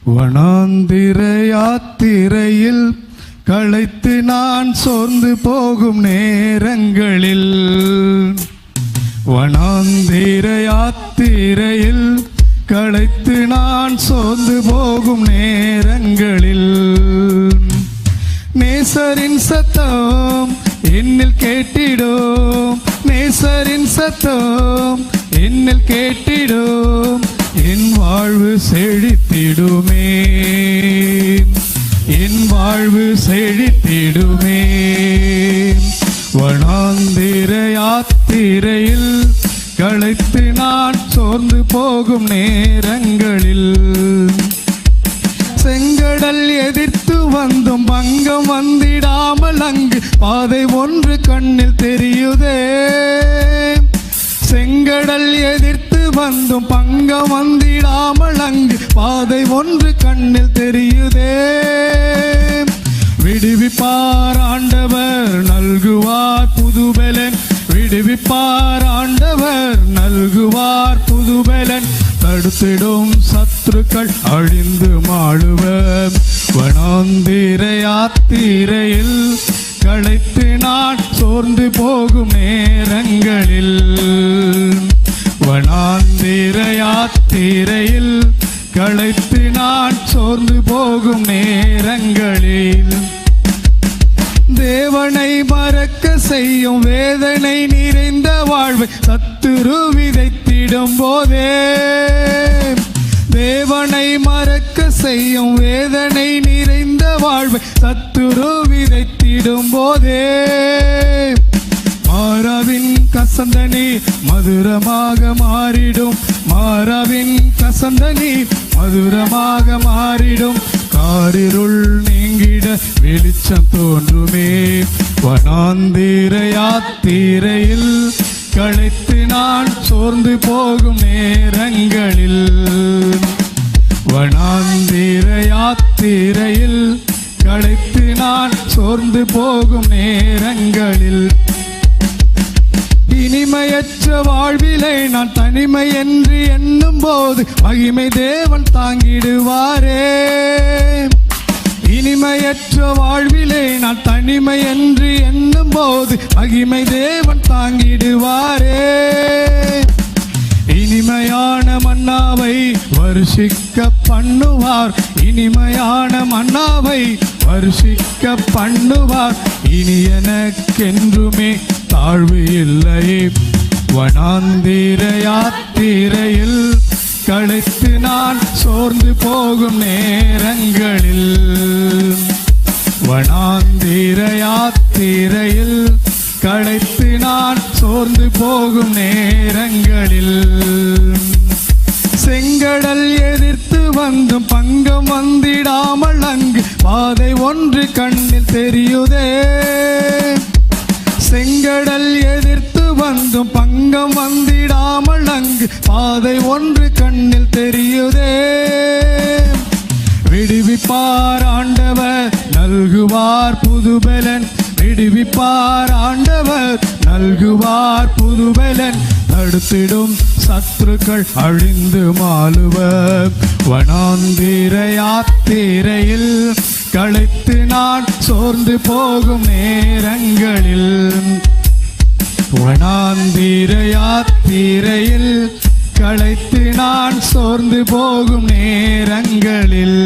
வனாந்திர யாத்திரையில் களைத்து நான் சோர்ந்து போகும் நேரங்களில், வனாந்திர யாத்திரையில் களைத்து நான் சோர்ந்து போகும் நேரங்களில், நேசரின் சத்தம் என்னில் கேட்டிடும், நேசரின் சத்தம் என்னில் கேட்டிடும், என் வாழ்வு செழித்திடுமே, என் வாழ்வு செழித்திடுமே. வனாந்திர யாத்திரையில் களைத்து நான் சோர்ந்து போகும் நேரங்களில், செங்கடல் எதிர்த்து வந்தும் பங்கம் வந்திடாமல் அங்கு பாதை ஒன்று கண்ணில் தெரியுதே, செங்கடல் எதிர்த்து வந்தும் பங்கம் வந்திடாமல் அங்கு பாதை ஒன்று கண்ணில் தெரியுதே. விடுவிப்பார் ஆண்டவர் நல்குவார் புதுபலன், விடுவிப்பார் ஆண்டவர் நல்குவார் புதுபலன், தடுத்திடும் சத்துருக்கள் அழிந்து மாழுவர். வனாந்திர யாத்திரையில் களைத்து நான் சோர்ந்து போகும் நேரங்களில், வனாந்திர யாத்திரையில் களைத்து நான் சோர்ந்து போகும் நேரங்களில், தேவனை மறக்க செய்யும் வேதனை நிறைந்த வாழ்வை சத்துரு விதைத்திடும் போதே, தேவனை மறக்க செய்யும் வேதனை நிறைந்த வாழ்வை சத்துரு விதைத்திடும் போதே, மாறாவின் கசந்த நீர் மதுரமாக மாறிடும், மாறாவின் கசந்த நீர் மதுரமாக மாறிடும், காரிருள் நீங்கிட வெளிச்சம் தோன்றுமே. வனாந்திர யாத்திரையில் களைத்து நான் சோர்ந்து போகும் நேரங்களில், வனாந்திர யாத்திரையில் களைத்து நான் சோர்ந்து போகும் நேரங்களில், இனிமையற்ற வாழ்விலை நான் தனிமை என்று எண்ணும் போது மகிமை தேவன் தாங்கிடுவாரே, இனிமையற்ற வாழ்விலே நான் தனிமை என்று எண்ணும் போது மகிமை தேவன் தாங்கிடுவாரே. இனிமையான மன்னாவை வருஷிக்க பண்ணுவார், இனிமையான மன்னாவை வருஷிக்க பண்ணுவார், இனி எனக்கென்றுமே தாழ்வு இல்லையே. வனாந்திர யாத்திரையில் களைத்து நான் சோர்ந்து போகும் நேரங்களில், வனாந்திர யாத்திரையில் களைத்து நான் சோர்ந்து போகும் நேரங்களில், செங்கடல் எதிர்த்து வந்தும் பங்கம் வந்திடாமல் அங்கு பாதை ஒன்று கண்ணில் தெரியுதே, செங்கடல் எதிர்த்து வந்தும் பங்கம் வந்திடாமல் அங்கு பாதை ஒன்று கண்ணில் தெரியுதே. விடுவிப்பார் ஆண்டவர் நல்குவார் புதுபலன், விடுவிப்பார் ஆண்டவர் நல்குவார் புதுபலன், தடுத்திடும் சத்துருக்கள் அழிந்து மாழுவர். வனாந்திர யாத்திரையில் களைத்து நான் சோர்ந்து போகும் நேரங்களில், வனாந்திர யாத்திரையில் களைத்து நான் சோர்ந்து போகும் நேரங்களில்,